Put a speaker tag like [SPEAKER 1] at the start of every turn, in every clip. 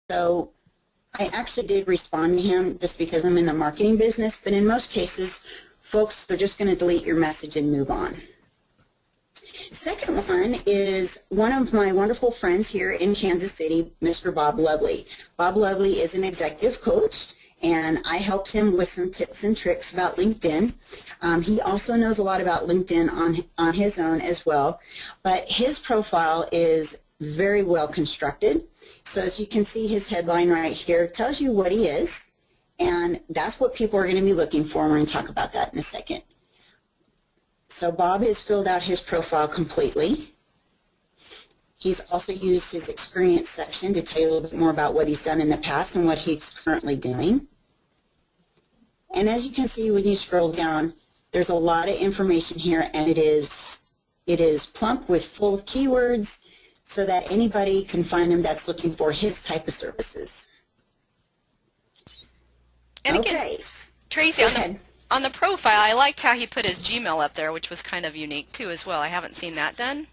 [SPEAKER 1] So I actually did respond to him just because I'm in the marketing business, but in most cases, folks, they're just going to delete your message and move on. Second one is one of my wonderful friends here in Kansas City, Mr. Bob Lovely. Bob Lovely is an executive coach, and I helped him with some tips and tricks about LinkedIn. He also knows a lot about LinkedIn on his own as well, but his profile is very well constructed. So as you can see, his headline right here tells you what he is, and that's what people are going to be looking for. We're going to talk about that in a second. So Bob has filled out his profile completely. He's also used his experience section to tell you a little bit more about what he's done in the past and what he's currently doing. And as you can see when you scroll down, there's a lot of information here, and it is plump with full of keywords so that anybody can find him that's looking for his type of services.
[SPEAKER 2] And again,
[SPEAKER 1] okay.
[SPEAKER 2] Tracy, on the profile, I liked how he put his Gmail up there, which was kind of unique too as well. I haven't seen that done.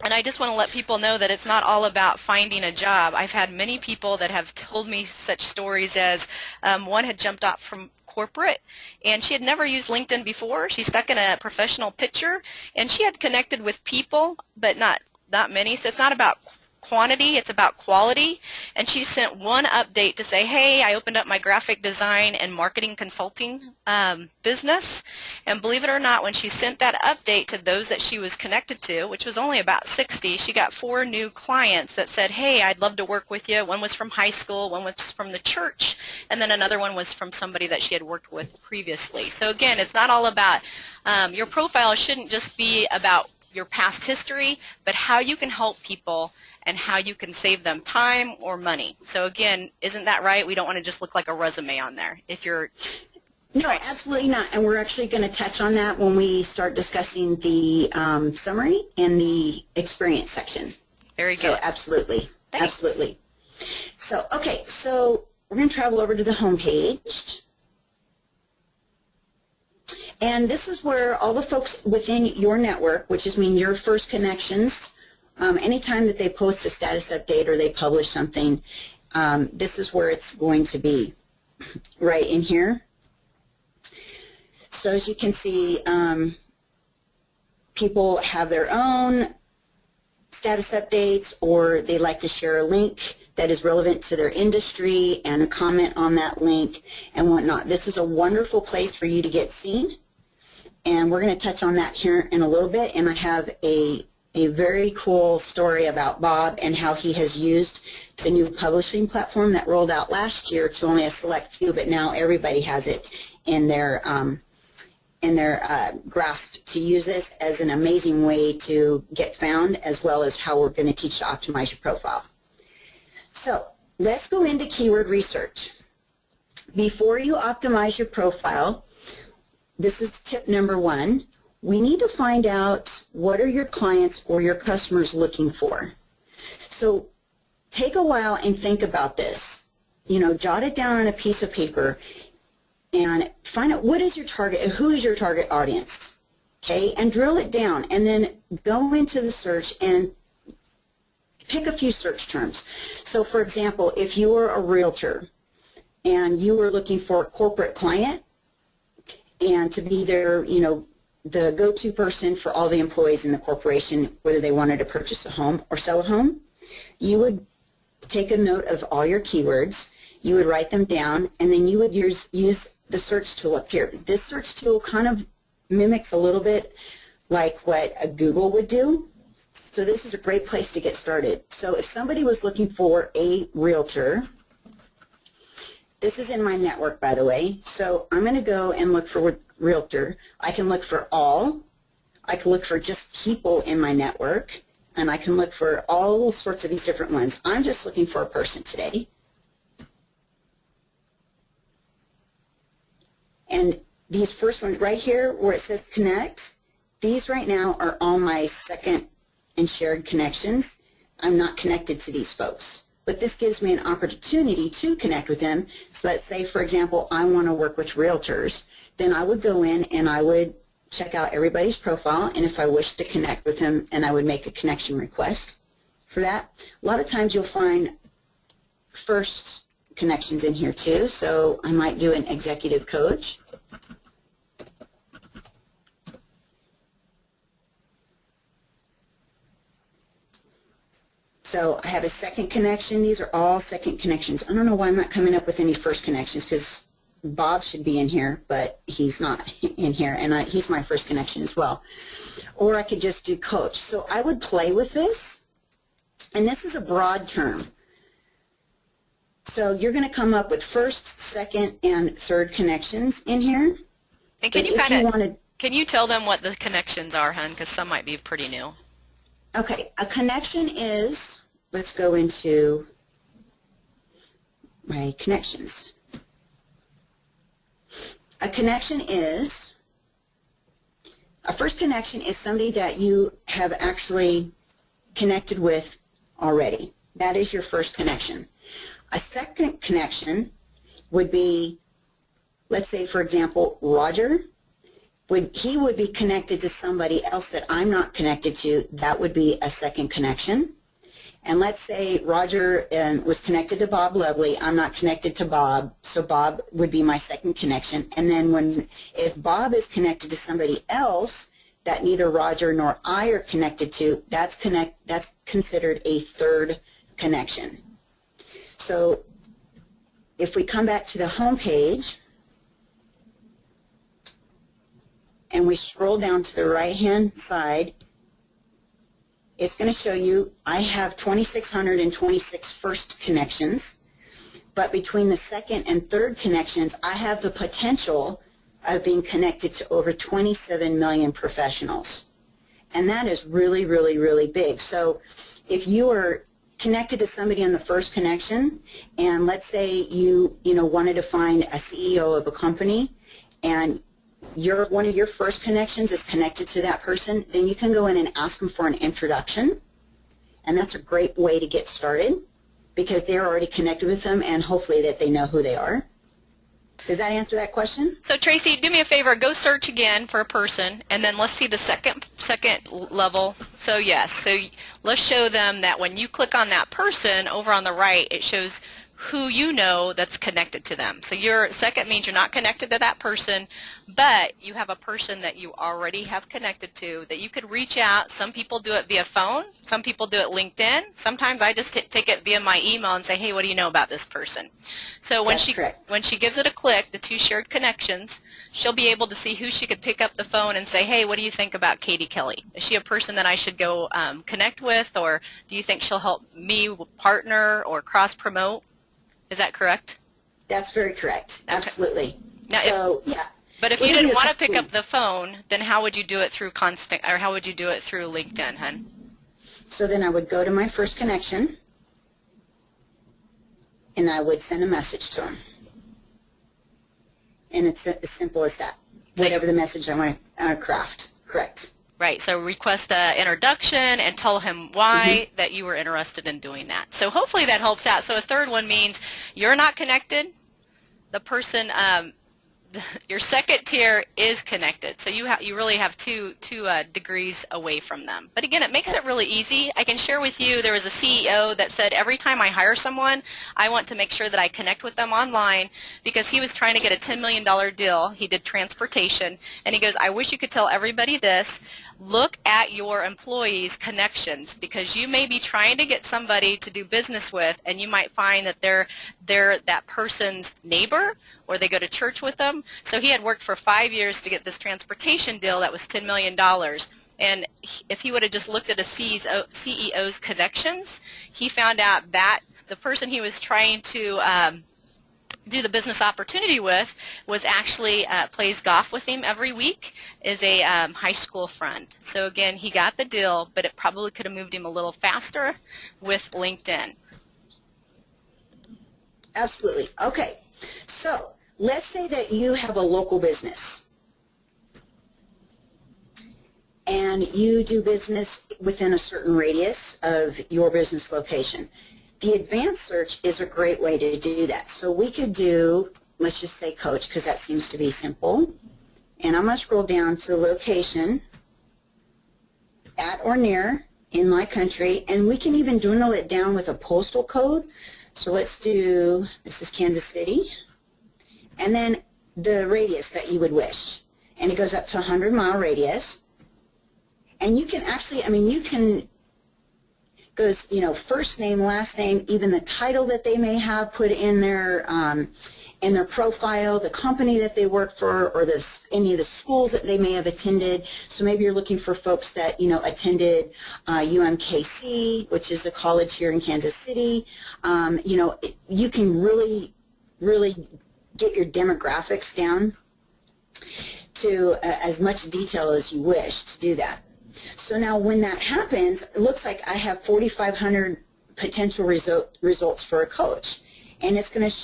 [SPEAKER 2] And I just want to let people know that it's not all about finding a job. I've had many people that have told me such stories as one had jumped off from corporate, and she had never used LinkedIn before. She stuck in a professional picture, and she had connected with people, but not many. So it's not about quantity, it's about quality. And she sent one update to say, hey, I opened up my graphic design and marketing consulting business. And believe it or not, when she sent that update to those that she was connected to, which was only about 60, she got 4 new clients that said, hey, I'd love to work with you. One was from high school, one was from the church, and then another one was from somebody that she had worked with previously. So again, it's not all about, your profile shouldn't just be about your past history, but how you can help people and how you can save them time or money. So again, isn't that right? We don't want to just look like a resume on there. If you're
[SPEAKER 1] No, absolutely not. And we're actually going to touch on that when we start discussing the summary and the experience section.
[SPEAKER 2] Very good.
[SPEAKER 1] So absolutely.
[SPEAKER 2] Thanks.
[SPEAKER 1] Absolutely. So, okay, so we're going to travel over to the home page. And this is where all the folks within your network, which is your first connections, anytime that they post a status update or they publish something, this is where it's going to be, right in here. So as you can see, people have their own status updates, or they like to share a link that is relevant to their industry and comment on that link and whatnot. This is a wonderful place for you to get seen, and we're going to touch on that here in a little bit. And I have a very cool story about Bob and how he has used the new publishing platform that rolled out last year to only a select few, but now everybody has it in their grasp to use this as an amazing way to get found, as well as how we're going to teach to optimize your profile. So let's go into keyword research. Before you optimize your profile, this is tip number 1. We need to find out what are your clients or your customers looking for. So take a while and think about this. Jot it down on a piece of paper and find out what is your target, who is your target audience, okay? And drill it down, and then go into the search and pick a few search terms. So for example, if you were a realtor and you were looking for a corporate client and to be their, the go-to person for all the employees in the corporation, whether they wanted to purchase a home or sell a home, you would take a note of all your keywords, you would write them down, and then you would use the search tool up here. This search tool kind of mimics a little bit like what a Google would do. So this is a great place to get started. So if somebody was looking for a realtor, this is in my network, by the way. So I'm going to go and look for realtor. I can look for all. I can look for just people in my network. And I can look for all sorts of these different ones. I'm just looking for a person today. And these first ones right here where it says connect, these right now are all my second and shared connections. I'm not connected to these folks. But this gives me an opportunity to connect with them. So let's say, for example, I want to work with realtors. Then I would go in and I would check out everybody's profile, and if I wish to connect with them, and I would make a connection request for that. A lot of times you'll find first connections in here too, so I might do an executive coach. So I have a second connection. These are all second connections. I don't know why I'm not coming up with any first connections, because Bob should be in here, but he's not in here, and he's my first connection as well. Or I could just do coach. So I would play with this, and this is a broad term. So you're going to come up with first, second, and third connections in here.
[SPEAKER 2] And can you tell them what the connections are, hon? Because some might be pretty new.
[SPEAKER 1] Okay, a connection is, let's go into my connections. A connection is, a first connection is somebody that you have actually connected with already. That is your first connection. A second connection would be, let's say, for example, Roger. He would be connected to somebody else that I'm not connected to. That would be a second connection. And let's say Roger was connected to Bob Lovely. I'm not connected to Bob, so Bob would be my second connection. And then if Bob is connected to somebody else that neither Roger nor I are connected to, that's considered a third connection. So if we come back to the home page, and we scroll down to the right-hand side, it's going to show you I have 2,626 first connections, but between the second and third connections, I have the potential of being connected to over 27 million professionals. And that is really, really, really big. So if you are connected to somebody on the first connection, and let's say you wanted to find a CEO of a company, and one of your first connections is connected to that person, then you can go in and ask them for an introduction, and that's a great way to get started because they're already connected with them, and hopefully that they know who they are. Does that answer that question?
[SPEAKER 2] So Tracy, do me a favor, go search again for a person, and then let's see the second level. So yes, so let's show them that when you click on that person over on the right, it shows who you know that's connected to them. So your second means you're not connected to that person, but you have a person that you already have connected to that you could reach out. Some people do it via phone. Some people do it LinkedIn. Sometimes I just take it via my email and say, hey, what do you know about this person? So when she gives it a click, the two shared connections, she'll be able to see who she could pick up the phone and say, hey, what do you think about Katie Kelly? Is she a person that I should go connect with, or do you think she'll help me partner or cross-promote? Is that correct?
[SPEAKER 1] That's very correct. Okay. Absolutely.
[SPEAKER 2] Now, but if you didn't want to pick up the phone, then how would you do it through how would you do it through LinkedIn, hun?
[SPEAKER 1] So then I would go to my first connection, and I would send a message to him. And it's as simple as that. Whatever the message I want to craft. Correct.
[SPEAKER 2] Right, so request an introduction and tell him why that you were interested in doing that. So hopefully that helps out. So a third one means you're not connected. The person, your second tier is connected. So you really have two degrees away from them. But again, it makes it really easy. I can share with you, there was a CEO that said every time I hire someone, I want to make sure that I connect with them online, because he was trying to get a $10 million deal. He did transportation, and he goes, I wish you could tell everybody this. Look at your employees' connections, because you may be trying to get somebody to do business with, and you might find that they're that person's neighbor, or they go to church with them. So he had worked for 5 years to get this transportation deal that was $10 million. And if he would have just looked at a CEO's connections, he found out that the person he was trying to do the business opportunity with was actually plays golf with him every week, is a high school friend. So again, he got the deal, but it probably could have moved him a little faster with LinkedIn.
[SPEAKER 1] Absolutely. Okay. So let's say that you have a local business and you do business within a certain radius of your business location. The advanced search is a great way to do that. So we could do, let's just say coach, because that seems to be simple. And I'm going to scroll down to location, at or near in my country, and we can even dwindle it down with a postal code. So let's do, this is Kansas City, and then the radius that you would wish. And it goes up to a 100-mile radius. And you can actually, I mean, you can, goes, you know, first name, last name, even the title that they may have put in their profile, the company that they work for, or any of the schools that they may have attended. So maybe you're looking for folks that, you know, attended UMKC, which is a college here in Kansas City. You know, you can really, really get your demographics down to as much detail as you wish to do that. So now when that happens, it looks like I have 4,500 potential results for a coach. And it's going to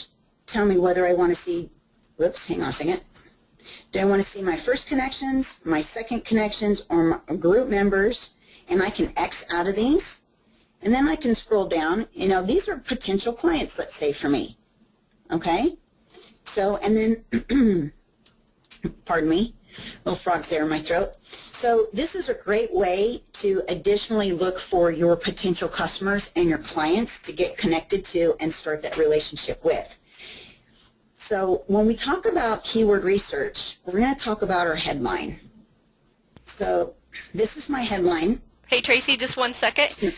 [SPEAKER 1] tell me whether I want to see, whoops, hang on a second. Do I want to see my first connections, my second connections, or my group members? And I can X out of these. And then I can scroll down. You know, these are potential clients, let's say, for me. Okay? So, and then, pardon me, little frogs there in my throat. So this is a great way to additionally look for your potential customers and your clients to get connected to and start that relationship with. So when we talk about keyword research, we're going to talk about our headline. So this is my headline.
[SPEAKER 2] Hey, Tracy, just one second.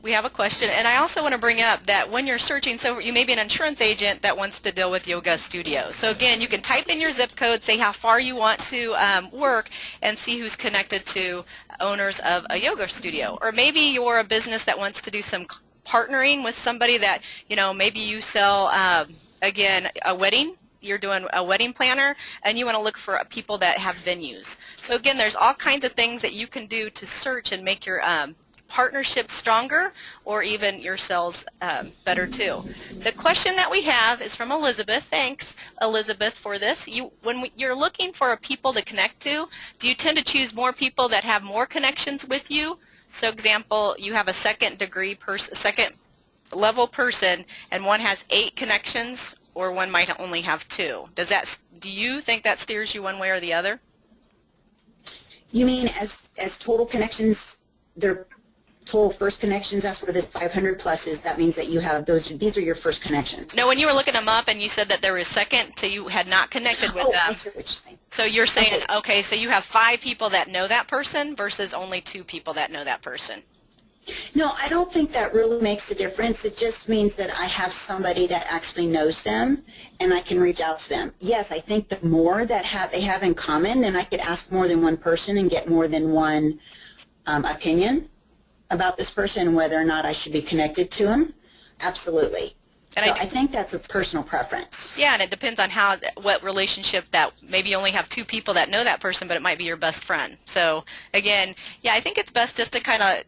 [SPEAKER 2] We have a question, and I also want to bring up that when you're searching, so you may be an insurance agent that wants to deal with yoga studio. So again, you can type in your zip code, say how far you want to work, and see who's connected to owners of a yoga studio. Or maybe you're a business that wants to do some partnering with somebody that, you know, maybe you sell, again, a wedding. You're doing a wedding planner, and you want to look for people that have venues. So again, there's all kinds of things that you can do to search and make your partnership stronger, or even your sales better too. The question that we have is from Elizabeth. Thanks, Elizabeth, for this. When you're looking for people to connect to, do you tend to choose more people that have more connections with you? So example, you have a second level person, and one has 8 connections, or one might only have 2. Do you think that steers you one way or the other?
[SPEAKER 1] You mean as total connections, they're total first connections? That's where the 500 plus is. That means that you have these are your first connections.
[SPEAKER 2] No, when you were looking them up and you said that there was second, so you had not connected with them.
[SPEAKER 1] I see what you're saying.
[SPEAKER 2] So you're saying, okay, so you have 5 people that know that person versus only 2 people that know that person.
[SPEAKER 1] No, I don't think that really makes a difference. It just means that I have somebody that actually knows them, and I can reach out to them. Yes, I think the more that they have in common, then I could ask more than one person and get more than one opinion about this person and whether or not I should be connected to him. Absolutely. And so I think that's a personal preference.
[SPEAKER 2] Yeah, and it depends on what relationship that maybe you only have 2 people that know that person, but it might be your best friend. So again, yeah, I think it's best just to kind of,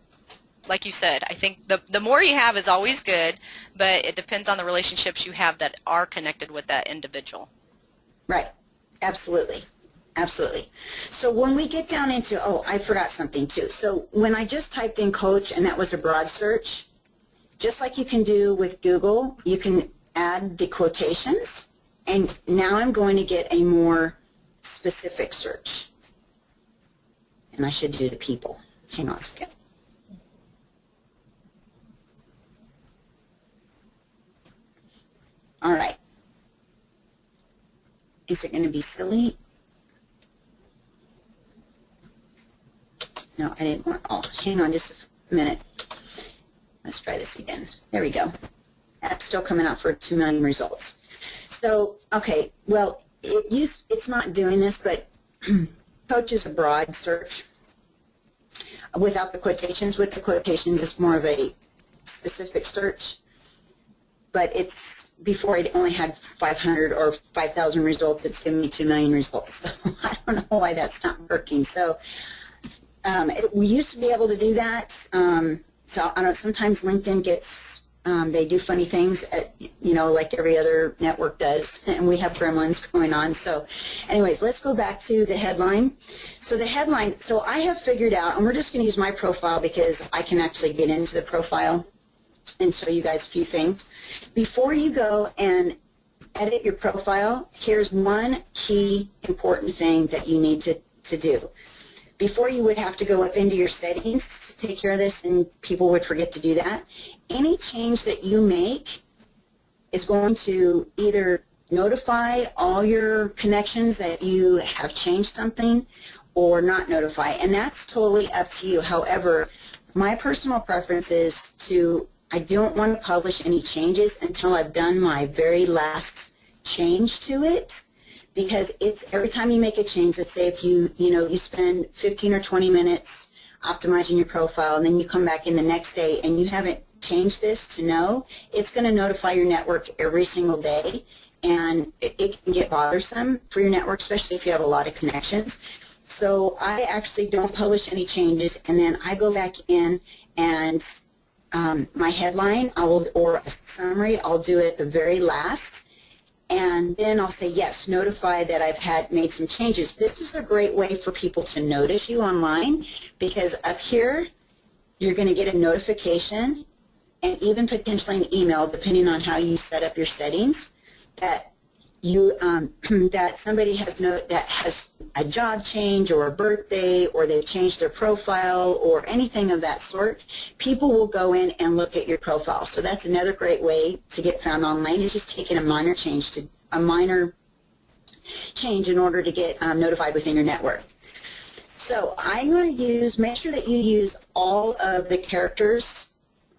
[SPEAKER 2] like you said, I think the more you have is always good, but it depends on the relationships you have that are connected with that individual.
[SPEAKER 1] Right. Absolutely. Absolutely. So when we get down into, I forgot something too. So when I just typed in coach, and that was a broad search, just like you can do with Google, you can add the quotations, and now I'm going to get a more specific search. And I should do the people. Hang on a second. All right. Is it going to be silly? No, I didn't want, hang on just a minute. Let's try this again. There we go. That's still coming out for 2 million results. So, okay, well, it's not doing this, but coach is a broad search without the quotations. With the quotations, it's more of a specific search. But it's, before I only had 500 or 5,000 results, it's giving me 2 million results. So I don't know why that's not working. So we used to be able to do that. So I don't know, sometimes LinkedIn gets, they do funny things, like every other network does, and we have gremlins going on. So anyways, let's go back to the headline. So the headline, so I have figured out, and we're just going to use my profile because I can actually get into the profile and show you guys a few things. Before you go and edit your profile, here's one key important thing that you need to do. before you would have to go up into your settings to take care of this, and people would forget to do that. Any change that you make is going to either notify all your connections that you have changed something or not notify, and that's totally up to you. However, my personal preference is I don't want to publish any changes until I've done my very last change to it, because it's every time you make a change, let's say if you spend 15 or 20 minutes optimizing your profile, and then you come back in the next day and you haven't changed this to no, it's going to notify your network every single day, and it can get bothersome for your network, especially if you have a lot of connections. So I actually don't publish any changes, and then I go back in and my headline or a summary, I'll do it at the very last, and then I'll say, yes, notify that I've made some changes. This is a great way for people to notice you online, because up here you're going to get a notification and even potentially an email, depending on how you set up your settings, that that somebody that has a job change or a birthday, or they've changed their profile or anything of that sort. People will go in and look at your profile. So that's another great way to get found online, is just taking a minor change in order to get notified within your network. So I'm going to make sure that you use all of the characters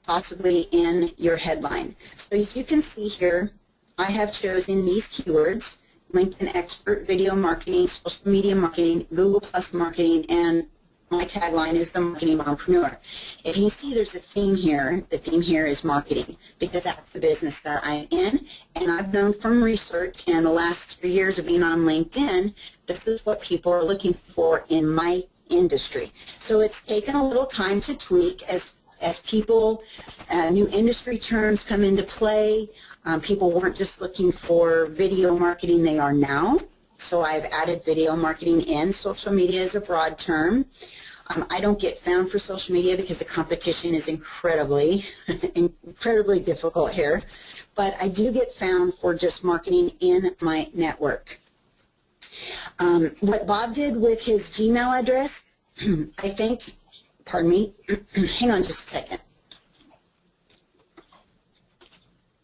[SPEAKER 1] possibly in your headline. So as you can see here, I have chosen these keywords: LinkedIn expert, video marketing, social media marketing, Google Plus marketing, and my tagline is the marketing entrepreneur. If you see there's a theme here, the theme here is marketing, because that's the business that I'm in, and I've known from research in the last 3 years of being on LinkedIn, this is what people are looking for in my industry. So it's taken a little time to tweak as people, new industry terms come into play. People weren't just looking for video marketing, they are now. So I've added video marketing in. Social media is a broad term. I don't get found for social media because the competition is incredibly difficult here. But I do get found for just marketing in my network. What Bob did with his Gmail address, I think, pardon me, hang on just a second.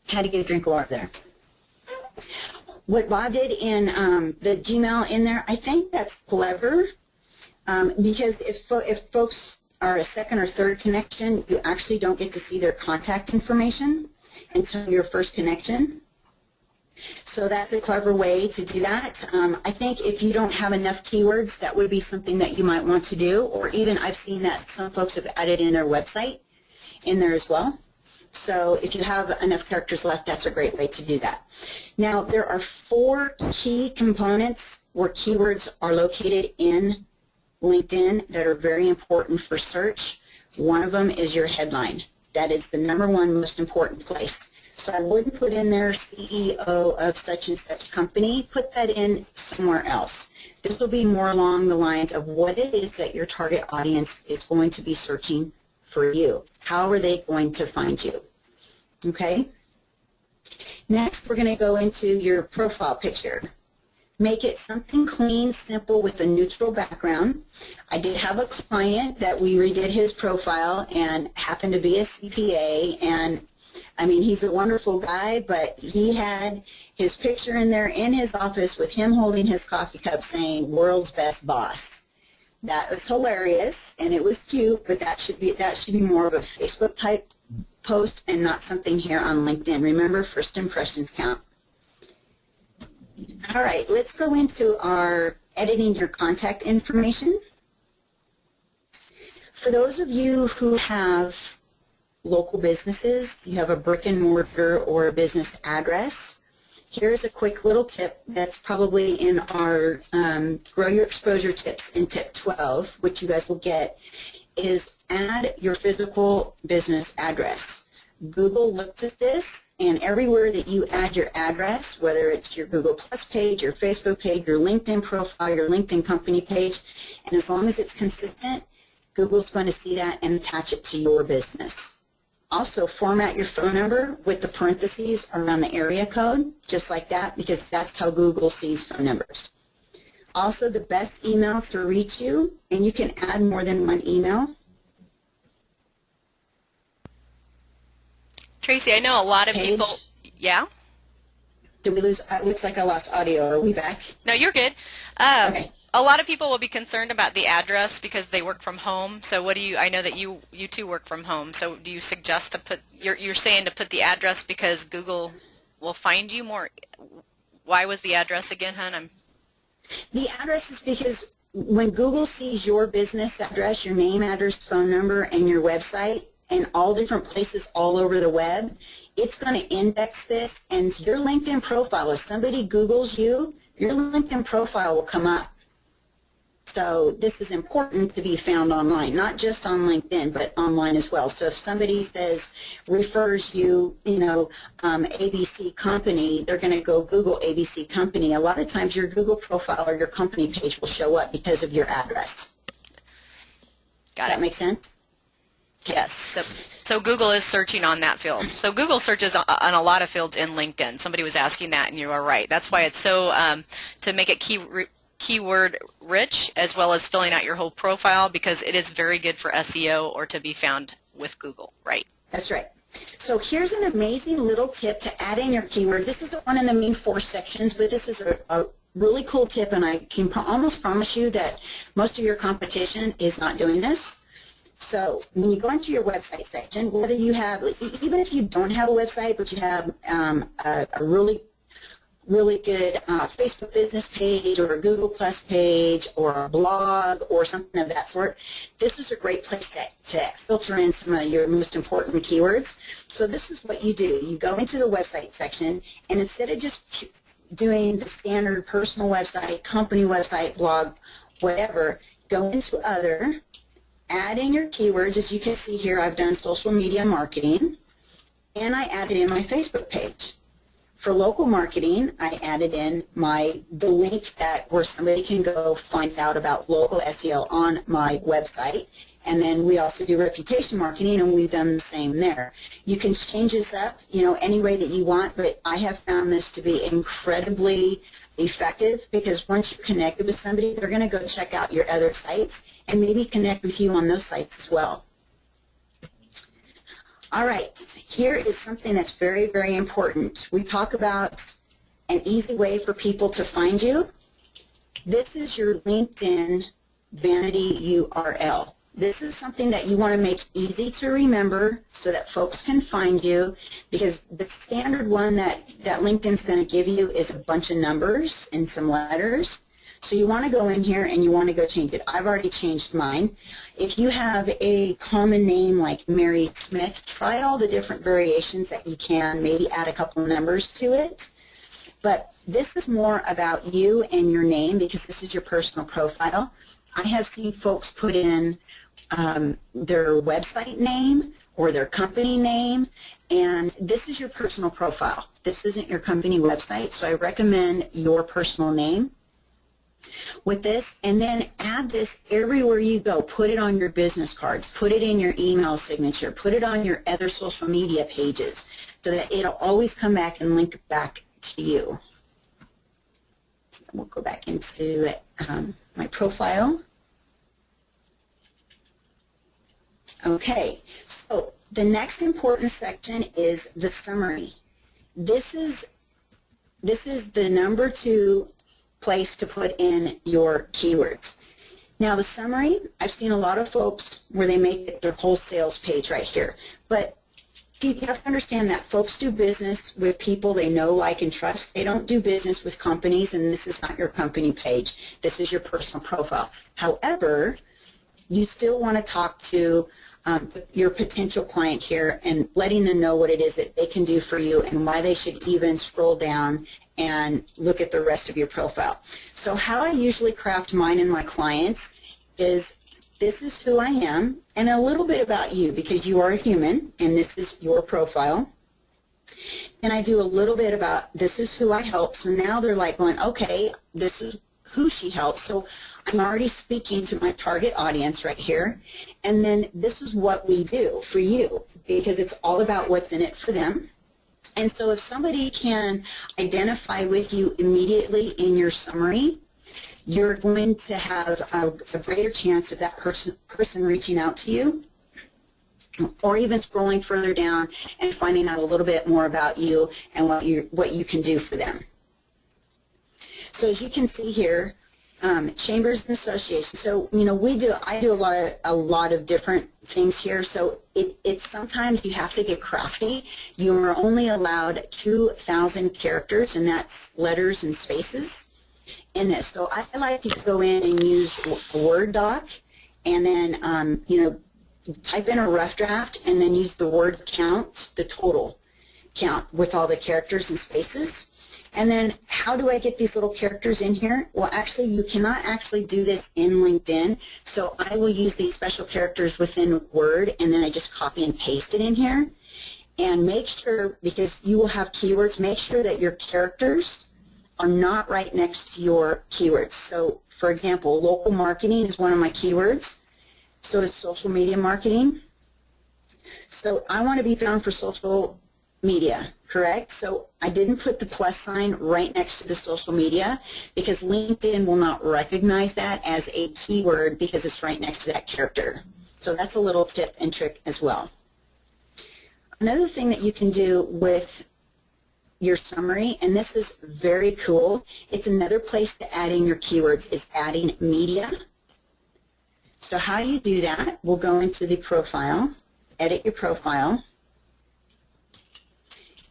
[SPEAKER 1] Had to get a drink of water there. What Bob did in the Gmail in there, I think that's clever, because if folks are a second or third connection, you actually don't get to see their contact information until your first connection. So that's a clever way to do that. I think if you don't have enough keywords, that would be something that you might want to do, or even I've seen that some folks have added in their website in there as well. So if you have enough characters left, that's a great way to do that. Now, there are 4 key components where keywords are located in LinkedIn that are very important for search. One of them is your headline. That is the #1 most important place. So I wouldn't put in there CEO of such and such company. Put that in somewhere else. This will be more along the lines of what it is that your target audience is going to be searching for you. How are they going to find you? Okay? Next, we're going to go into your profile picture. Make it something clean, simple, with a neutral background. I did have a client that we redid his profile and happened to be a CPA, and I mean, he's a wonderful guy, but he had his picture in there in his office with him holding his coffee cup saying, "World's Best Boss." That was hilarious, and it was cute, but that should be more of a Facebook type post and not something here on LinkedIn. Remember, first impressions count. All right, let's go into our editing your contact information. For those of you who have local businesses, you have a brick and mortar or a business address, here's a quick little tip that's probably in our Grow Your Exposure tips in tip 12, which you guys will get, is add your physical business address. Google looks at this, and everywhere that you add your address, whether it's your Google Plus page, your Facebook page, your LinkedIn profile, your LinkedIn company page, and as long as it's consistent, Google's going to see that and attach it to your business. Also, format your phone number with the parentheses around the area code, just like that, because that's how Google sees phone numbers. Also, the best emails to reach you, and you can add more than one email.
[SPEAKER 2] Tracy, I know a lot of
[SPEAKER 1] Page.
[SPEAKER 2] people, yeah?
[SPEAKER 1] Did we lose? It looks like I lost audio. Are we back?
[SPEAKER 2] No, you're good.
[SPEAKER 1] Okay.
[SPEAKER 2] A lot of people will be concerned about the address because they work from home. So what do you, I know that you too work from home. So do you suggest to put, you're saying to put the address because Google will find you more? Why was the address again, hon?
[SPEAKER 1] The address is because when Google sees your business address, your name, address, phone number, and your website, in all different places all over the web, it's going to index this, and your LinkedIn profile, if somebody Googles you, your LinkedIn profile will come up. So this is important to be found online, not just on LinkedIn, but online as well. So if somebody says, refers you, ABC company, they're going to go Google ABC company. A lot of times your Google profile or your company page will show up because of your address. Does that make sense?
[SPEAKER 2] Yes. So Google is searching on that field. So Google searches on a lot of fields in LinkedIn. Somebody was asking that, and you are right. That's why it's so, to make it keyword rich, as well as filling out your whole profile, because it is very good for SEO or to be found with Google, right?
[SPEAKER 1] That's right. So here's an amazing little tip to add in your keyword. This is the one in the main 4 sections, but this is a really cool tip, and I can almost promise you that most of your competition is not doing this. So when you go into your website section, whether you have, even if you don't have a website, but you have a really good Facebook business page or a Google Plus page or a blog or something of that sort, this is a great place to filter in some of your most important keywords. So this is what you do. You go into the website section, and instead of just doing the standard personal website, company website, blog, whatever, go into other, add in your keywords. As you can see here, I've done social media marketing, and I added in my Facebook page. For local marketing, I added in the link where somebody can go find out about local SEO on my website. And then we also do reputation marketing, and we've done the same there. You can change this up, any way that you want, but I have found this to be incredibly effective, because once you're connected with somebody, they're going to go check out your other sites and maybe connect with you on those sites as well. All right, here is something that's very, very important. We talk about an easy way for people to find you. This is your LinkedIn vanity URL. This is something that you want to make easy to remember so that folks can find you, because the standard one that LinkedIn's going to give you is a bunch of numbers and some letters. So you want to go in here and you want to go change it. I've already changed mine. If you have a common name like Mary Smith, try all the different variations that you can, maybe add a couple of numbers to it. But this is more about you and your name, because this is your personal profile. I have seen folks put in their website name or their company name, and this is your personal profile. This isn't your company website, so I recommend your personal name with this, and then add this everywhere you go. Put it on your business cards, put it in your email signature, put it on your other social media pages, so that it'll always come back and link back to you. So we'll go back into my profile. Okay, so the next important section is the summary. This is the number 2 place to put in your keywords. Now the summary, I've seen a lot of folks where they make it their whole sales page right here, but you have to understand that folks do business with people they know, like, and trust. They don't do business with companies, and this is not your company page. This is your personal profile. However, you still want to talk to your potential client here and letting them know what it is that they can do for you and why they should even scroll down and look at the rest of your profile. So how I usually craft mine and my clients is, this is who I am and a little bit about you, because you are a human and this is your profile. And I do a little bit about, this is who I help. So now they're like going, okay, this is who she helps. So I'm already speaking to my target audience right here. And then this is what we do for you, because it's all about what's in it for them. And so if somebody can identify with you immediately in your summary, you're going to have a greater chance of that person reaching out to you, or even scrolling further down and finding out a little bit more about you and what you can do for them. So as you can see here, chambers and associations. So I do a lot of different things here. So it's sometimes you have to get crafty. You are only allowed 2,000 characters, and that's letters and spaces in this. So I like to go in and use a Word doc, and then type in a rough draft, and then use the word count, the total count with all the characters and spaces. And then how do I get these little characters in here? Well, actually, you cannot actually do this in LinkedIn. So I will use these special characters within Word, and then I just copy and paste it in here. And make sure, because you will have keywords, make sure that your characters are not right next to your keywords. So, for example, local marketing is one of my keywords. So is social media marketing. So I want to be found for social media, correct? So I didn't put the plus sign right next to the social media because LinkedIn will not recognize that as a keyword because it's right next to that character. So that's a little tip and trick as well. Another thing that you can do with your summary, and this is very cool, it's another place to add in your keywords, is adding media. So how you do that, we'll go into the profile, edit your profile,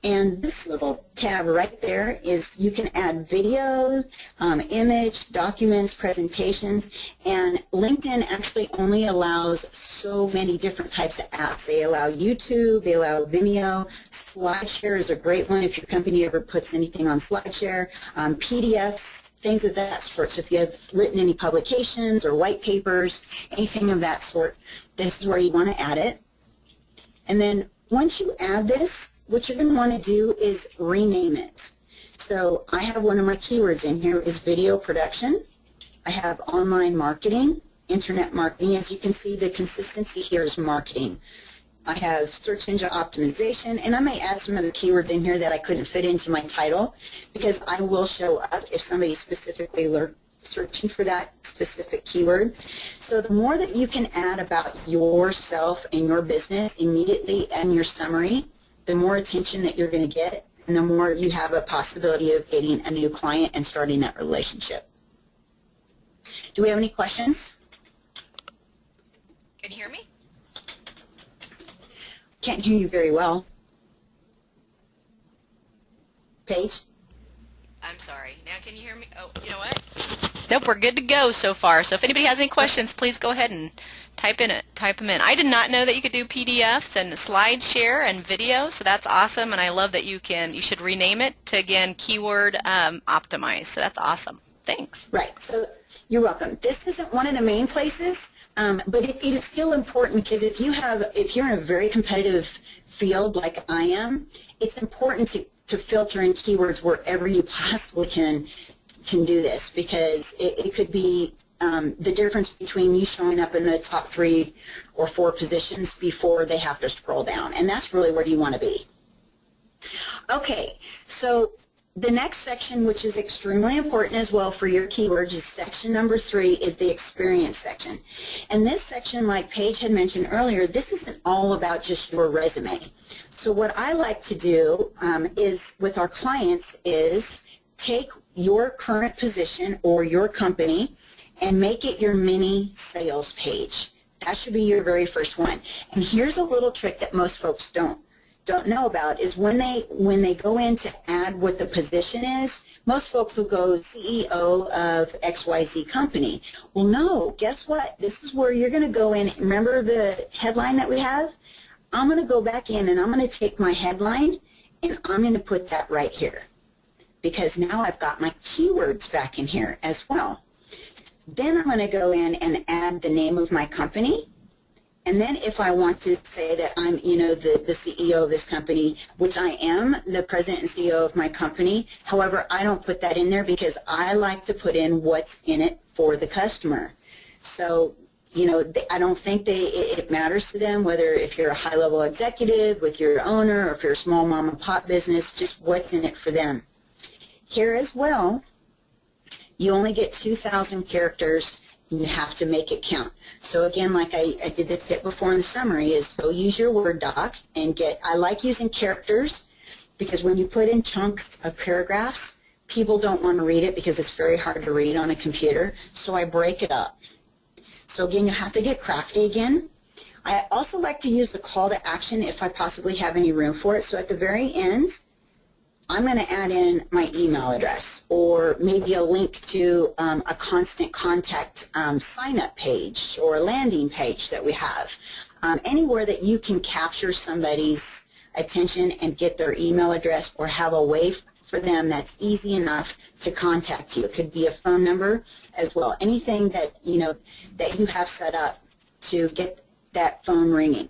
[SPEAKER 1] and this little tab right there is you can add video, image, documents, presentations, and LinkedIn actually only allows so many different types of apps. They allow YouTube, they allow Vimeo, SlideShare is a great one if your company ever puts anything on SlideShare, PDFs, things of that sort. So if you have written any publications or white papers, anything of that sort, this is where you want to add it. And then once you add this, what you're going to want to do is rename it. So I have one of my keywords in here is video production. I have online marketing, internet marketing. As you can see, the consistency here is marketing. I have search engine optimization, and I may add some other keywords in here that I couldn't fit into my title because I will show up if somebody's specifically searching for that specific keyword. So the more that you can add about yourself and your business immediately in your summary, the more attention that you're going to get, and the more you have a possibility of getting a new client and starting that relationship. Do we have any questions?
[SPEAKER 2] Can you hear me?
[SPEAKER 1] Can't hear you very well. Paige?
[SPEAKER 2] I'm sorry. Now can you hear me? Oh, you know what? Nope, we're good to go so far. So if anybody has any questions, please go ahead and type them in. I did not know that you could do PDFs and slide share and video, so that's awesome, and I love that you should rename it to, again, keyword optimize. So that's awesome. Thanks.
[SPEAKER 1] Right. So you're welcome. This isn't one of the main places, but it is still important because if you're in a very competitive field like I am, it's important to filter in keywords wherever you possibly can do this, because it could be the difference between you showing up in the top 3 or 4 positions before they have to scroll down, and that's really where you want to be. Okay, so the next section, which is extremely important as well for your keywords, is section number 3, is the experience section. And this section, like Paige had mentioned earlier, this isn't all about just your resume. So what I like to do is with our clients is take your current position or your company and make it your mini sales page. That should be your very first one. And here's a little trick that most folks don't know about is when they go in to add what the position is, most folks will go CEO of XYZ company. Well, no, guess what? This is where you're going to go in. Remember the headline that we have? I'm going to go back in and I'm going to take my headline and I'm going to put that right here, because now I've got my keywords back in here as well. Then I'm going to go in and add the name of my company. And then if I want to say that I'm, the CEO of this company, which I am, the president and CEO of my company, however, I don't put that in there because I like to put in what's in it for the customer. So, I don't think it matters to them whether if you're a high-level executive with your owner or if you're a small mom and pop business, just what's in it for them. Here as well, You only get 2,000 characters, and you have to make it count. So again, like I did the tip before in the summary, is go use your Word doc and I like using characters because when you put in chunks of paragraphs, people don't want to read it because it's very hard to read on a computer, so I break it up. So again, you have to get crafty again. I also like to use the call to action if I possibly have any room for it. So at the very end, I'm going to add in my email address or maybe a link to a ConstantContact sign-up page or landing page that we have. Anywhere that you can capture somebody's attention and get their email address or have a way for them that's easy enough to contact you. It could be a phone number as well. Anything that that you have set up to get that phone ringing.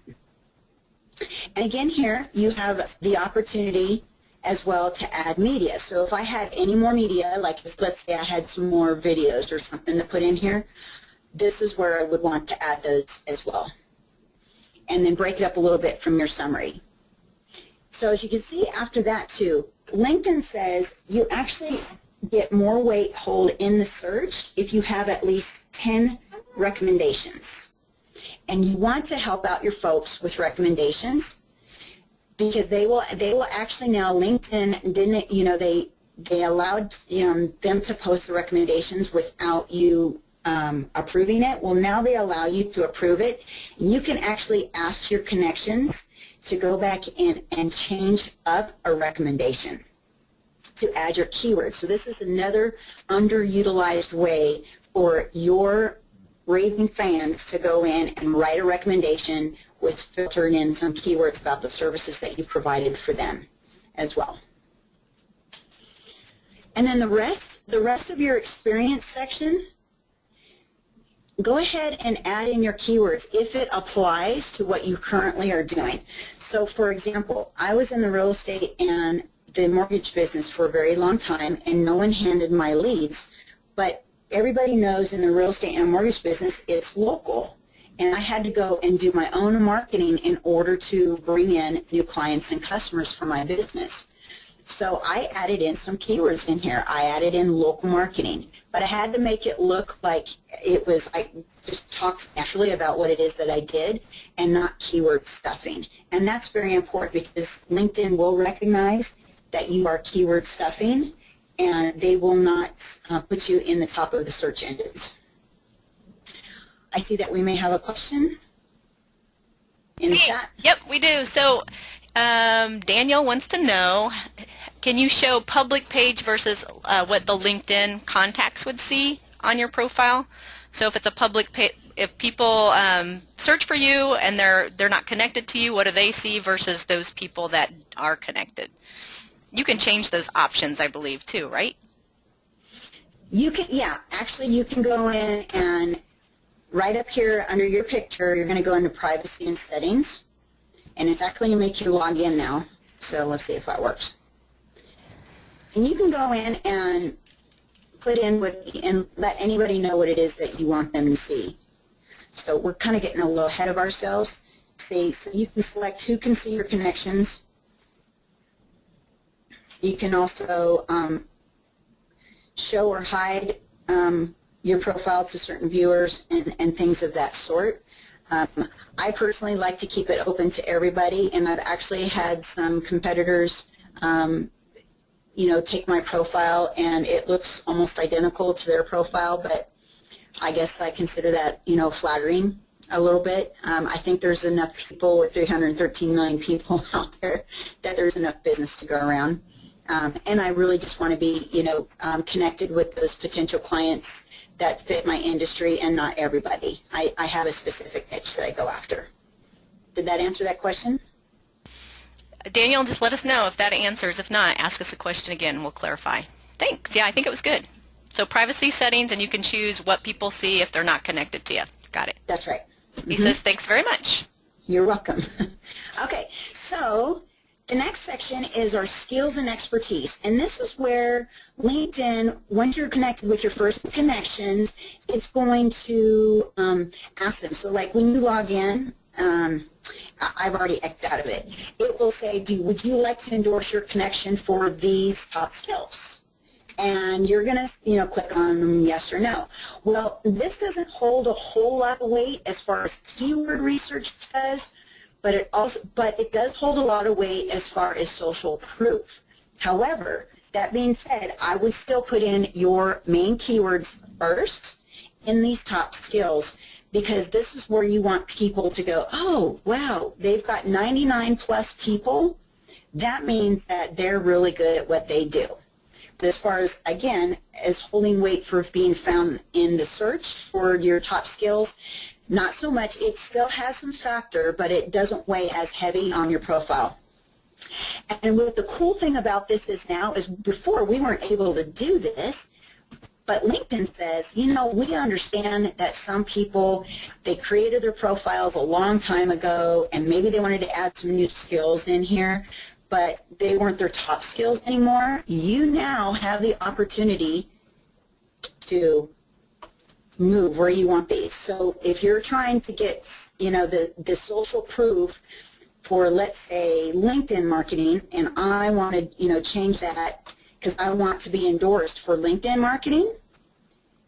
[SPEAKER 1] And again, here you have the opportunity as well to add media. So if I had any more media, like let's say I had some more videos or something to put in here, this is where I would want to add those as well. And then break it up a little bit from your summary. So as you can see after that too, LinkedIn says you actually get more weight hold in the search if you have at least 10 recommendations. And you want to help out your folks with recommendations because they will actually now, LinkedIn didn't, they allowed them to post the recommendations without you approving it. Well, now they allow you to approve it. And you can actually ask your connections to go back in and change up a recommendation to add your keywords. So this is another underutilized way for your raving fans to go in and write a recommendation with filtering in some keywords about the services that you provided for them as well. And then the rest of your experience section, go ahead and add in your keywords if it applies to what you currently are doing. So for example, I was in the real estate and the mortgage business for a very long time and no one handed my leads, but everybody knows in the real estate and mortgage business it's local. And I had to go and do my own marketing in order to bring in new clients and customers for my business. So I added in some keywords in here. I added in local marketing, but I had to make it look like it was, I just talked naturally about what it is that I did and not keyword stuffing. And that's very important because LinkedIn will recognize that you are keyword stuffing and they will not put you in the top of the search engines. I see that we may have a question in the chat.
[SPEAKER 2] Yep, we do. So Daniel wants to know, can you show public page versus what the LinkedIn contacts would see on your profile? So if it's a public page, if people search for you and they're not connected to you, what do they see versus those people that are connected? You can change those options, I believe, too, right?
[SPEAKER 1] You can, yeah. Actually, you can go in and right up here under your picture, you're going to go into privacy and settings, and it's actually going to make you log in now. So let's see if that works. And you can go in and put in and let anybody know what it is that you want them to see. So we're kind of getting a little ahead of ourselves. See, so you can select who can see your connections. You can also show or hide your profile to certain viewers and things of that sort. I personally like to keep it open to everybody, and I've actually had some competitors take my profile and it looks almost identical to their profile, but I guess I consider that, flattering a little bit. I think there's enough people with 313 million people out there that there's enough business to go around. And I really just want to be, connected with those potential clients that fit my industry and not everybody. I have a specific niche that I go after. Did that answer that question?
[SPEAKER 2] Daniel, just let us know if that answers. If not, ask us a question again and we'll clarify. Thanks. Yeah, I think it was good. So privacy settings, and you can choose what people see if they're not connected to you. Got it.
[SPEAKER 1] That's right.
[SPEAKER 2] He says, thanks very much.
[SPEAKER 1] You're welcome. Okay, so the next section is our skills and expertise, and this is where LinkedIn, once you're connected with your first connections, it's going to ask them. So like when you log in, I've already X'd out of it. It will say, would you like to endorse your connection for these top skills? and you're going to, click on yes or no. Well, this doesn't hold a whole lot of weight as far as keyword research does, but it does hold a lot of weight as far as social proof. However, that being said, I would still put in your main keywords first in these top skills, because this is where you want people to go, oh, wow, they've got 99 plus people. That means that they're really good at what they do. But as far as, again, as holding weight for being found in the search for your top skills, not so much. It still has some factor, but it doesn't weigh as heavy on your profile. And what the cool thing about this is now is before we weren't able to do this, but LinkedIn says, we understand that some people, they created their profiles a long time ago, and maybe they wanted to add some new skills in here, but they weren't their top skills anymore. You now have the opportunity to move where you want these. So if you're trying to get, the social proof for, let's say, LinkedIn marketing, and I want to, change that because I want to be endorsed for LinkedIn marketing,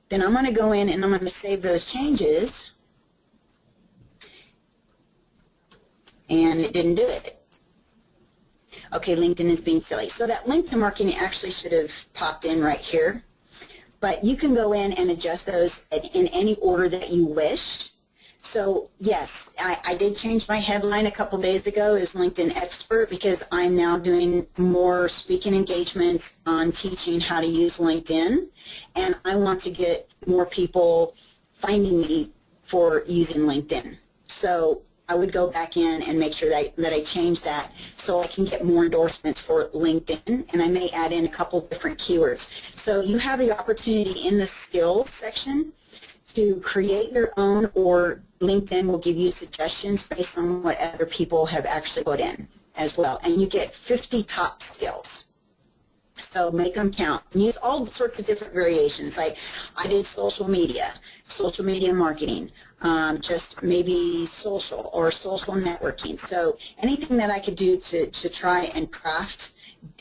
[SPEAKER 1] then I'm going to go in and I'm going to save those changes, and it didn't do it. Okay, LinkedIn is being silly. So that LinkedIn marketing actually should have popped in right here. But you can go in and adjust those in any order that you wish. So yes, I did change my headline a couple days ago as LinkedIn expert, because I'm now doing more speaking engagements on teaching how to use LinkedIn, and I want to get more people finding me for using LinkedIn. So I would go back in and make sure that I change that so I can get more endorsements for LinkedIn, and I may add in a couple different keywords. So you have the opportunity in the skills section to create your own, or LinkedIn will give you suggestions based on what other people have actually put in as well. And you get 50 top skills. So make them count. And use all sorts of different variations. Like I did social media marketing, just maybe social or social networking. So anything that I could do to try and craft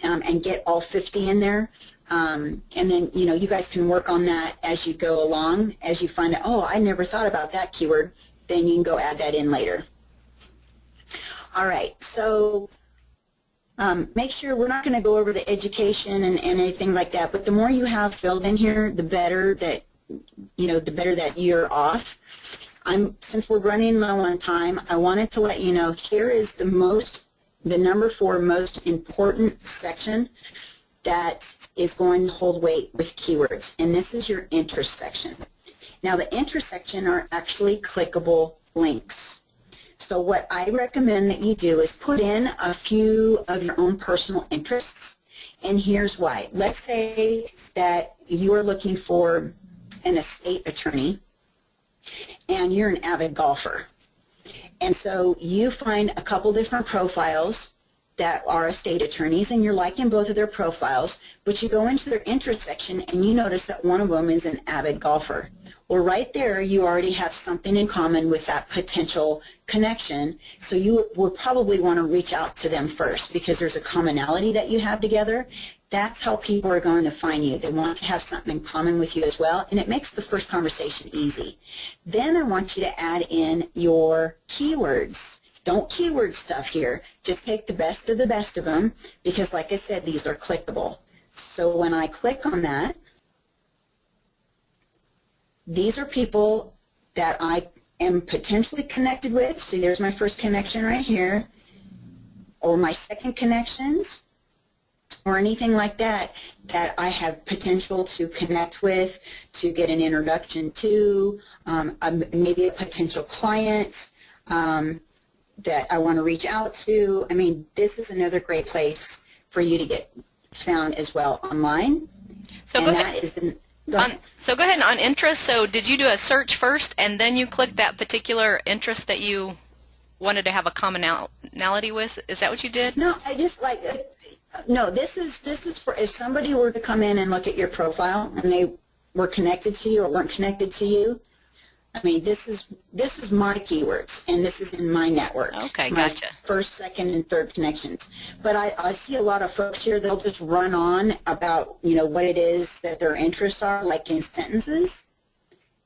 [SPEAKER 1] and get all 50 in there. And then, you guys can work on that as you go along. As you find out, oh, I never thought about that keyword, then you can go add that in later. All right, so make sure we're not going to go over the education and anything like that, but the more you have filled in here, the better that, the better that you're off. Since we're running low on time, I wanted to let you know here is the number 4 most important section that is going to hold weight with keywords, and this is your interest section. Now the interest section are actually clickable links. So what I recommend that you do is put in a few of your own personal interests, and here's why. Let's say that you are looking for an estate attorney and you're an avid golfer. And so you find a couple different profiles that are estate attorneys, and you're liking both of their profiles, but you go into their interest section and you notice that one of them is an avid golfer. Well, right there you already have something in common with that potential connection, so you would probably want to reach out to them first because there's a commonality that you have together. That's how people are going to find you. They want to have something in common with you as well, and it makes the first conversation easy. Then I want you to add in your keywords. Don't keyword stuff here. Just take the best of them, because like I said, these are clickable. So when I click on that, these are people that I am potentially connected with. See, there's my first connection right here, or my second connections, or anything like that that I have potential to connect with, to get an introduction to, maybe a potential client that I want to reach out to. I mean, this is another great place for you to get found as well online.
[SPEAKER 2] So go ahead. So go ahead on interest. So did you do a search first and then you click that particular interest that you wanted to have a commonality with? Is that what you did?
[SPEAKER 1] No, I just no, this is for if somebody were to come in and look at your profile and they were connected to you or weren't connected to you, I mean, this is my keywords, and this is in my network.
[SPEAKER 2] Okay,
[SPEAKER 1] my
[SPEAKER 2] gotcha.
[SPEAKER 1] first, second, and third connections. But I see a lot of folks here, they'll just run on about, what it is that their interests are, like in sentences,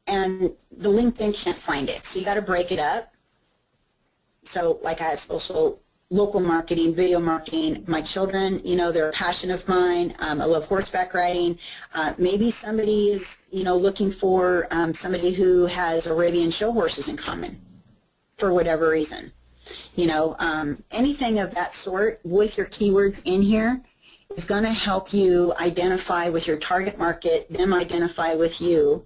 [SPEAKER 1] and the LinkedIn can't find it. So you got to break it up. So like I have social, local marketing, video marketing, my children, they're a passion of mine. I love horseback riding. Maybe somebody is, looking for somebody who has Arabian show horses in common for whatever reason. Anything of that sort with your keywords in here is going to help you identify with your target market, them identify with you,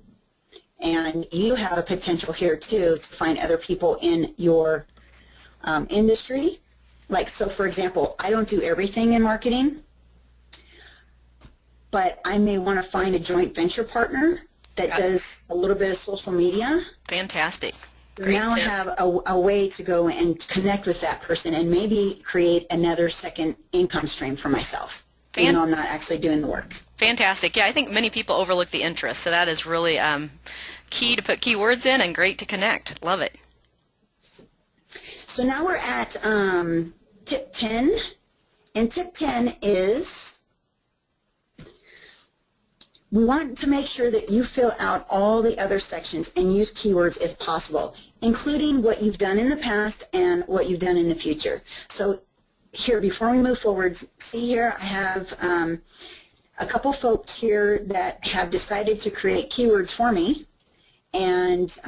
[SPEAKER 1] and you have a potential here too to find other people in your industry. Like, so for example, I don't do everything in marketing, but I may want to find a joint venture partner that does a little bit of social media.
[SPEAKER 2] Fantastic.
[SPEAKER 1] Great now tip. Have a way to go and connect with that person and maybe create another second income stream for myself, even though I'm not actually doing the work.
[SPEAKER 2] Fantastic. Yeah, I think many people overlook the interest, so that is really key to put keywords in and great to connect. Love it.
[SPEAKER 1] So now we're at tip 10, and tip 10 is we want to make sure that you fill out all the other sections and use keywords if possible, including what you've done in the past and what you've done in the future. So here, before we move forward, see here I have a couple folks here that have decided to create keywords for me and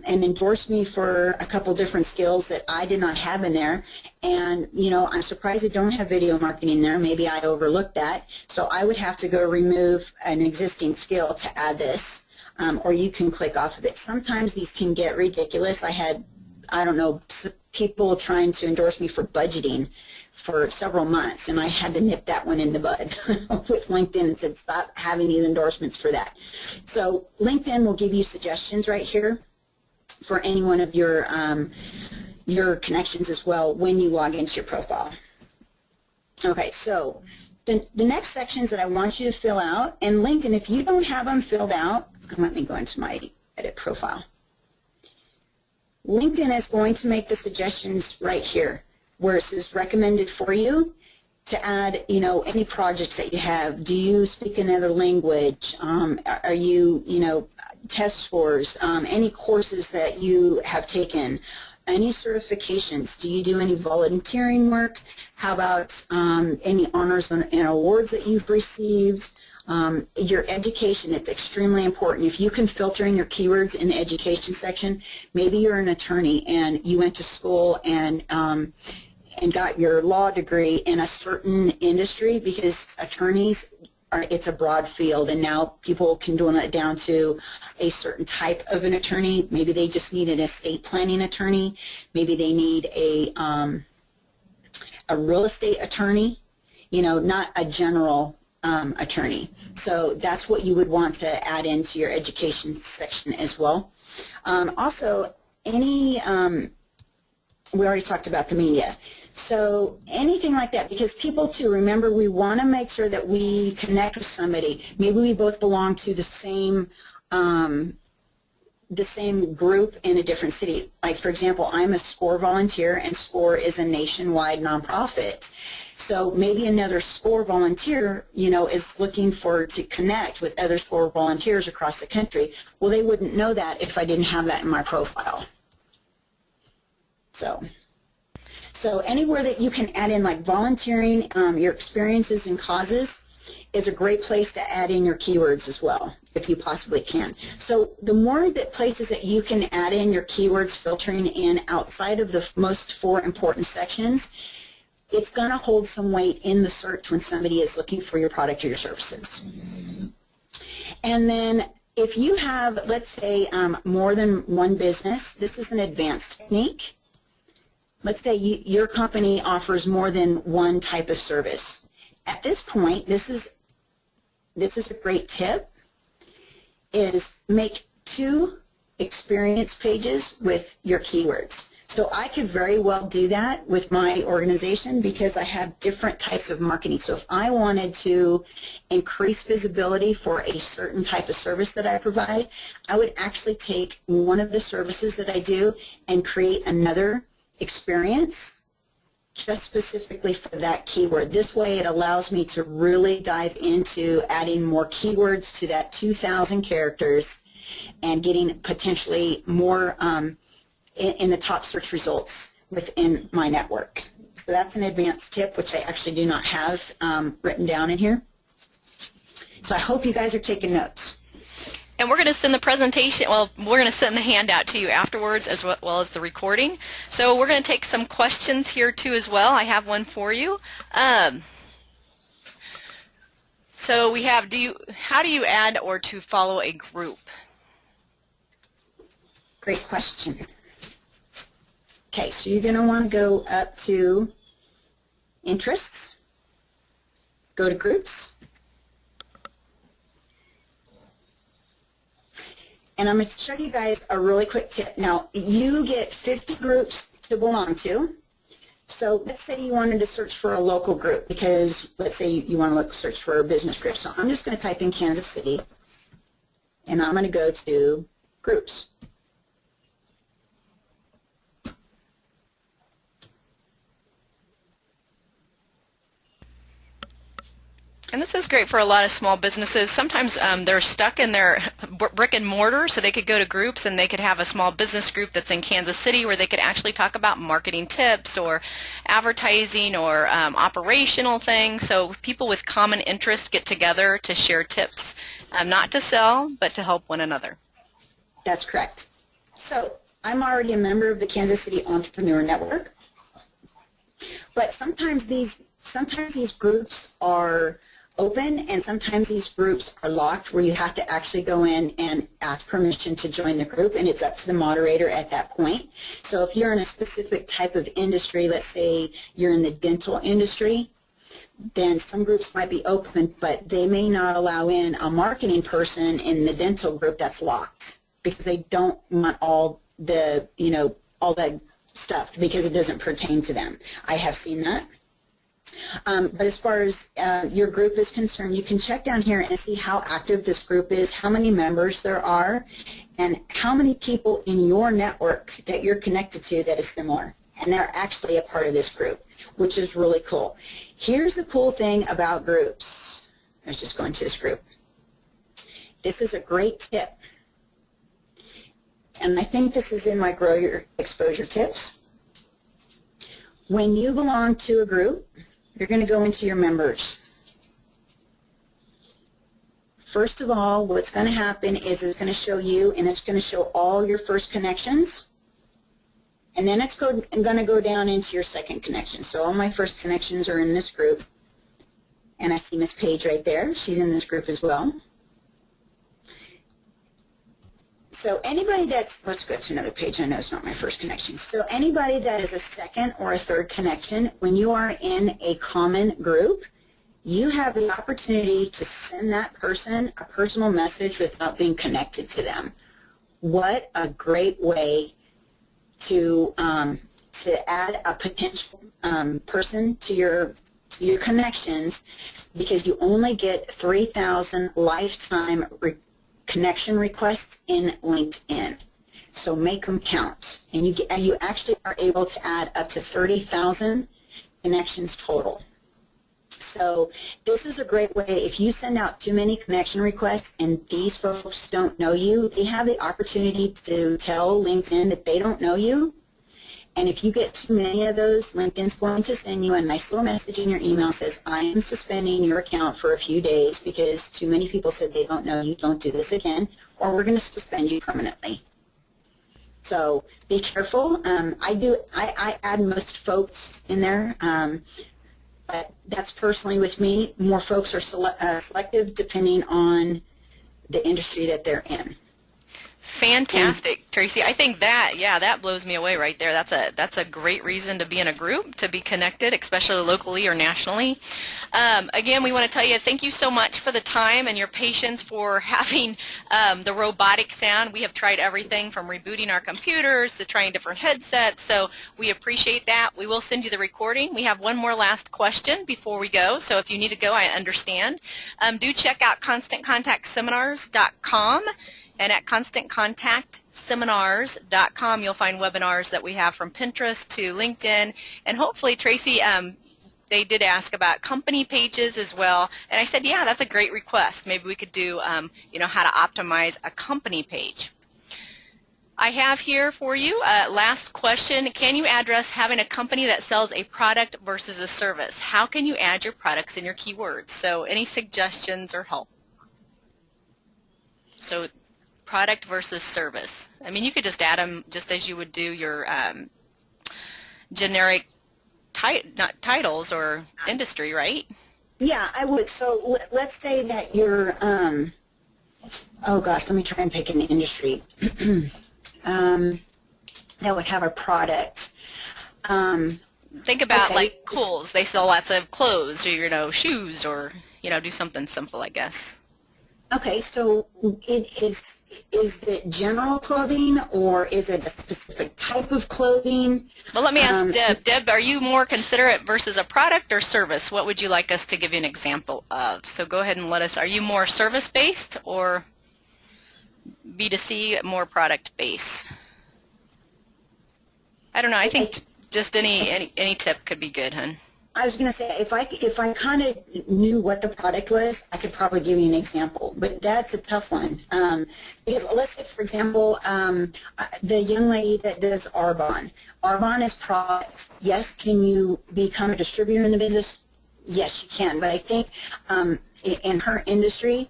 [SPEAKER 1] endorse me for a couple different skills that I did not have in there. And, I'm surprised I don't have video marketing there. Maybe I overlooked that. So I would have to go remove an existing skill to add this, or you can click off of it. Sometimes these can get ridiculous. I had, people trying to endorse me for budgeting for several months, and I had to nip that one in the bud with LinkedIn and said, stop having these endorsements for that. So LinkedIn will give you suggestions right here for any one of your connections as well when you log into your profile. Okay, so the next sections that I want you to fill out, and LinkedIn, if you don't have them filled out, let me go into my edit profile. LinkedIn is going to make the suggestions right here where it says recommended for you to add, any projects that you have. Do you speak another language? Are you, test scores, any courses that you have taken, any certifications? Do you do any volunteering work? How about any honors and awards that you've received? Your education, it's extremely important. If you can filter in your keywords in the education section, maybe you're an attorney and you went to school and got your law degree in a certain industry, because attorneys, it's a broad field, and now people can do it down to a certain type of an attorney. Maybe they just need an estate planning attorney. Maybe they need a real estate attorney, not a general attorney. So that's what you would want to add into your education section as well. Also, we already talked about the media. So anything like that, because people too, remember, we want to make sure that we connect with somebody. Maybe we both belong to the same group in a different city. Like, for example, I'm a SCORE volunteer, and SCORE is a nationwide nonprofit. So maybe another SCORE volunteer, is looking to connect with other SCORE volunteers across the country. Well, they wouldn't know that if I didn't have that in my profile. So anywhere that you can add in, like volunteering, your experiences and causes is a great place to add in your keywords as well, if you possibly can. So the more that places that you can add in your keywords, filtering in outside of the most 4 important sections, it's going to hold some weight in the search when somebody is looking for your product or your services. And then if you have, let's say, more than one business, this is an advanced technique. Let's say your company offers more than one type of service. At this point, this is a great tip, is make 2 experience pages with your keywords. So I could very well do that with my organization because I have different types of marketing. So if I wanted to increase visibility for a certain type of service that I provide, I would actually take one of the services that I do and create another experience just specifically for that keyword. This way it allows me to really dive into adding more keywords to that 2,000 characters and getting potentially more in the top search results within my network. So that's an advanced tip, which I actually do not have written down in here. So I hope you guys are taking notes.
[SPEAKER 2] And we're going to send the presentation, well, we're going to send the handout to you afterwards as well as the recording. So we're going to take some questions here too as well. I have one for you. So we have, how do you add or to follow a group?
[SPEAKER 1] Great question. Okay, so you're going to want to go up to interests, go to groups, and I'm going to show you guys a really quick tip. Now, you get 50 groups to belong to. So let's say you wanted to search for a local group because let's say you want to search for a business group. So I'm just going to type in Kansas City, and I'm going to go to groups.
[SPEAKER 2] And this is great for a lot of small businesses. Sometimes they're stuck in their brick and mortar, so they could go to groups and they could have a small business group that's in Kansas City where they could actually talk about marketing tips or advertising or operational things. So people with common interest get together to share tips, not to sell, but to help one another.
[SPEAKER 1] That's correct. So I'm already a member of the Kansas City Entrepreneur Network, but sometimes these groups are open and sometimes these groups are locked where you have to actually go in and ask permission to join the group, and it's up to the moderator at that point. So if you're in a specific type of industry, let's say you're in the dental industry, then some groups might be open, but they may not allow in a marketing person in the dental group that's locked because they don't want all the, all that stuff because it doesn't pertain to them. I have seen that. But as far as your group is concerned, you can check down here and see how active this group is, how many members there are, and how many people in your network that you're connected to that is similar. And they're actually a part of this group, which is really cool. Here's the cool thing about groups. I was just going to this group. This is a great tip. And I think this is in my Grow Your Exposure tips. When you belong to a group, you're going to go into your members. First of all, what's going to happen is it's going to show you, and it's going to show all your first connections, and then it's going to go down into your second connection. So all my first connections are in this group, and I see Miss Paige right there. She's in this group as well. So anybody that's, let's go to another page. I know it's not my first connection. So anybody that is a second or a third connection, when you are in a common group, you have the opportunity to send that person a personal message without being connected to them. What a great way to add a potential person to your connections, because you only get 3,000 lifetime connection requests in LinkedIn. So make them count. And you actually are able to add up to 30,000 connections total. So this is a great way. If you send out too many connection requests and these folks don't know you, they have the opportunity to tell LinkedIn that they don't know you. And if you get too many of those, LinkedIn's going to send you a nice little message in your email that says, I am suspending your account for a few days because too many people said they don't know you. Don't do this again, or we're going to suspend you permanently. So be careful. I add most folks in there, but that's personally with me. More folks are selective depending on the industry that they're in.
[SPEAKER 2] Fantastic, Tracy. I think that, yeah, that blows me away right there. That's a great reason to be in a group, to be connected, especially locally or nationally. Again, we want to tell you thank you so much for the time and your patience for having the robotic sound. We have tried everything from rebooting our computers to trying different headsets, so we appreciate that. We will send you the recording. We have one more last question before we go, so if you need to go, I understand. Do check out ConstantContactSeminars.com. And at ConstantContactSeminars.com, you'll find webinars that we have from Pinterest to LinkedIn. And hopefully, Tracy, they did ask about company pages as well. And I said, yeah, that's a great request. Maybe we could do, how to optimize a company page. I have here for you, last question. Can you address having a company that sells a product versus a service? How can you add your products in your keywords? So any suggestions or help? So product versus service. I mean, you could just add them just as you would do your generic titles or industry, right?
[SPEAKER 1] Yeah, I would. So let's say that you're, oh gosh, let me try and pick an industry that would have a product.
[SPEAKER 2] Think about
[SPEAKER 1] okay.
[SPEAKER 2] like Kohl's. They sell lots of clothes or, shoes or, do something simple, I guess.
[SPEAKER 1] Okay, so is it general clothing or is it a specific type of clothing?
[SPEAKER 2] Well, let me ask Deb. Deb, are you more considerate versus a product or service? What would you like us to give you an example of? So go ahead and let us, are you more service-based or B2C, more product-based? I don't know. I think just any tip could be good, hon.
[SPEAKER 1] I was going to say, if I kind of knew what the product was, I could probably give you an example, but that's a tough one. Because let's say, for example, the young lady that does Arbonne. Arbonne is product. Yes, can you become a distributor in the business? Yes, you can. But I think in her industry,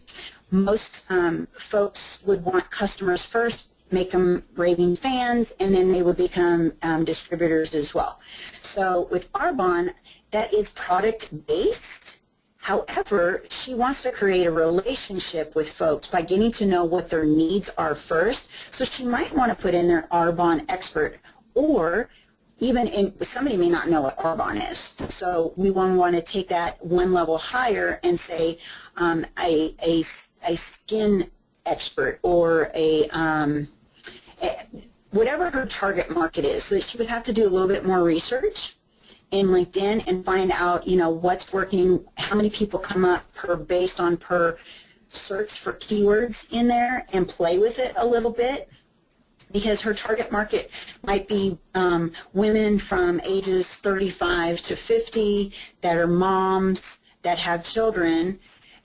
[SPEAKER 1] most folks would want customers first, make them raving fans, and then they would become distributors as well. So with Arbonne, that is product-based. However, she wants to create a relationship with folks by getting to know what their needs are first. So she might want to put in their Arbonne expert, or even somebody may not know what Arbonne is. So we want to take that one level higher and say a skin expert or whatever her target market is. So she would have to do a little bit more research in LinkedIn and find out, what's working, how many people come up based on per search for keywords in there, and play with it a little bit, because her target market might be women from ages 35 to 50 that are moms that have children,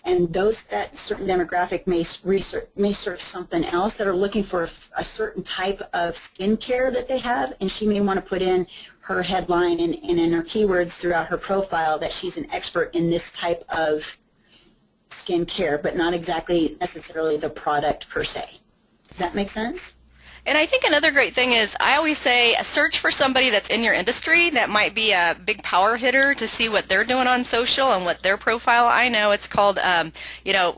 [SPEAKER 1] and that certain demographic may search something else that are looking for a certain type of skincare that they have, and she may want to put in her headline and in her keywords throughout her profile that she's an expert in this type of skincare, but not exactly necessarily the product per se. Does that make sense?
[SPEAKER 2] And I think another great thing is I always say search for somebody that's in your industry that might be a big power hitter to see what they're doing on social and what their profile. I know it's called,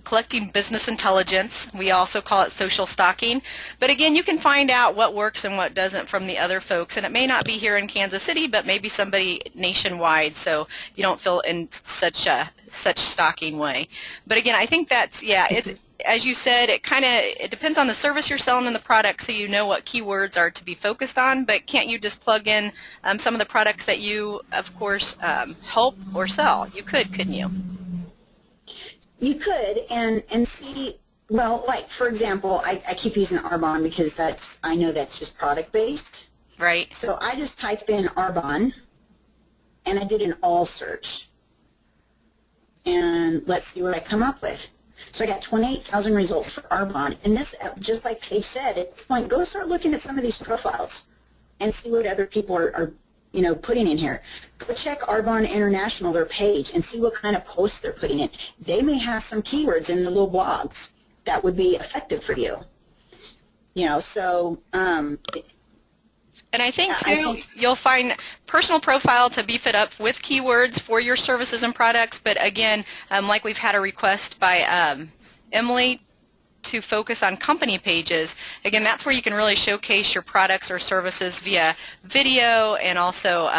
[SPEAKER 2] collecting business intelligence. We also call it social stalking. But again, you can find out what works and what doesn't from the other folks. And it may not be here in Kansas City, but maybe somebody nationwide, so you don't feel in such stalking way. But again, I think that's, it's, as you said, it depends on the service you're selling and the product, so you know what keywords are to be focused on. But can't you just plug in some of the products that you, of course, help or sell? You could, couldn't you?
[SPEAKER 1] You could, and see. Well, like for example, I keep using Arbonne because I know that's just product based.
[SPEAKER 2] Right.
[SPEAKER 1] So I just typed in Arbonne, and I did an all search, and let's see what I come up with. So I got 28,000 results for Arbonne, and this, just like Paige said, at this point, go start looking at some of these profiles and see what other people are putting in here. Go check Arbonne International, their page, and see what kind of posts they're putting in. They may have some keywords in their little blogs that would be effective for you.
[SPEAKER 2] And I think, too, you'll find personal profile to beef it up with keywords for your services and products. But again, like we've had a request by Emily to focus on company pages. Again, that's where you can really showcase your products or services via video and also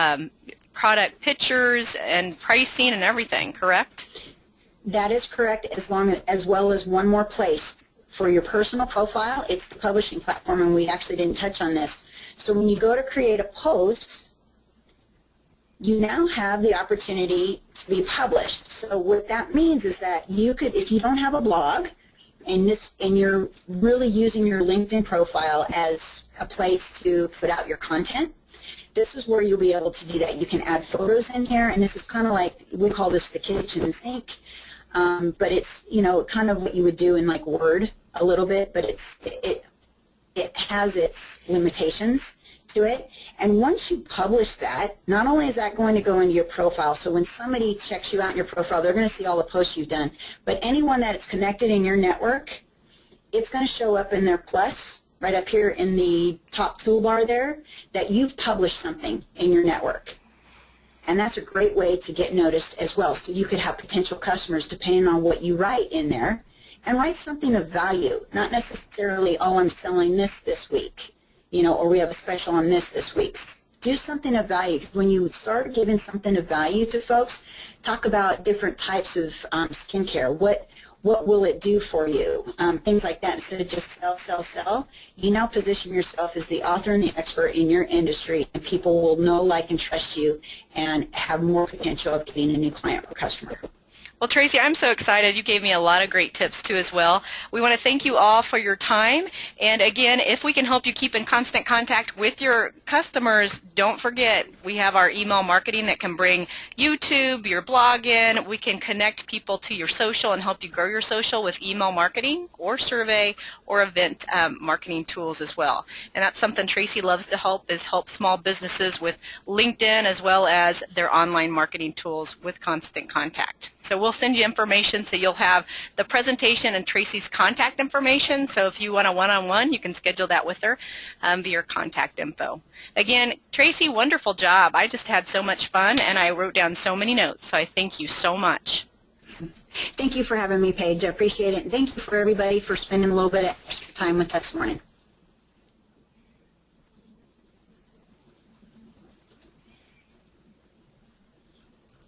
[SPEAKER 2] product pictures and pricing and everything, correct?
[SPEAKER 1] That is correct, as well as one more place. For your personal profile, it's the publishing platform, and we actually didn't touch on this. So when you go to create a post, you now have the opportunity to be published. So what that means is that you could, if you don't have a blog, and you're really using your LinkedIn profile as a place to put out your content, this is where you'll be able to do that. You can add photos in here, and this is kind of like, we call this the kitchen sink, but it's, you know, kind of what you would do in like Word a little bit, but it has its limitations to it. And once you publish that, not only is that going to go into your profile, so when somebody checks you out in your profile, they're going to see all the posts you've done, but anyone that is connected in your network, it's going to show up in their plus right up here in the top toolbar there that you've published something in your network. And that's a great way to get noticed as well. So you could have potential customers, depending on what you write in there, and write something of value, not necessarily, oh, I'm selling this week, you know, or we have a special on this week. Do something of value. When you start giving something of value to folks, talk about different types of skincare. What will it do for you? Things like that. Instead of just sell, you now position yourself as the author and the expert in your industry, and people will know, like, and trust you and have more potential of getting a new client or customer.
[SPEAKER 2] Well, Tracy, I'm so excited. You gave me a lot of great tips, too, as well. We want to thank you all for your time. And, again, if we can help you keep in constant contact with your customers, don't forget we have our email marketing that can bring YouTube, your blog in. We can connect people to your social and help you grow your social with email marketing or survey or event marketing tools as well. And that's something Tracy loves to help small businesses with LinkedIn as well as their online marketing tools with Constant Contact. So we'll send you information so you'll have the presentation and Tracy's contact information. So if you want a one-on-one, you can schedule that with her via contact info. Again, Tracy, wonderful job. I just had so much fun, and I wrote down so many notes. So I thank you so much.
[SPEAKER 1] Thank you for having me, Paige. I appreciate it. And thank you for everybody for spending a little bit of extra time with us this morning.